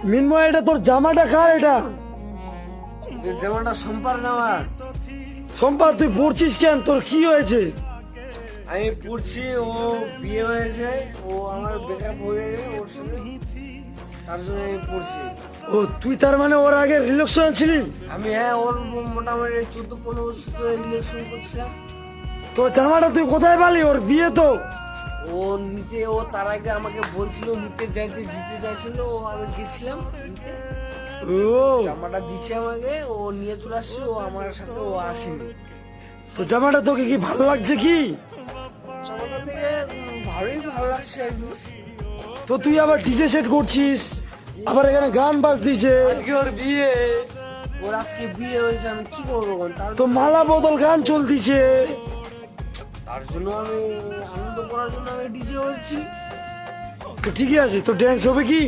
মিনময়, এটা তোর জামাটা কার? এটা এই জামাটা সম্পার জামা। সম্পাদ, তুই পড়ছিস কেন? তোর কি হয়েছে? আমি পড়ছি, ও বিয়ে হয়েছে, ও আমার ব্রেকআপ হয়ে গেছে ওর সাথে, তার জন্য আমি পড়ছি। ও, তুই তার মানে ওর আগে রিলেশন ছিলি? আমি হ্যাঁ, ওর মোটামুটি 14-15 বছর ধরে রিলেশন করছিলাম। তো জামাটা তুই কোথায় পালি? ওর বিয়ে তো। ও নিতে, ও তার আগে আমাকে বলছিল নিতে যাইতে, জিতে চাইছিল, ও আমি গেছিলাম নিতে, ও, জামাটা দিচ্ছে আমাকে, ও নিয়ে চলে আসছে, ও আমার সাথে ও আসেনি। তো জামাটা তোকে কি ভালো লাগছে কি? জামাটা থেকে ভালোই ভালো লাগছে আর কি। তো তুই আবার ডিজে সেট করছিস, আবার এখানে গান বাজতিছে, আজকে ওর বিয়ে, ওর আজকে বিয়ে হয়েছে, আমি কি করবো বল? তো মালা বদল গান চলতিছে। তার জন্য আমি আনন্দ করার জন্য আমি ডিজে হচ্ছি। তো ঠিকই আছে, তো ড্যান্স হবে কি?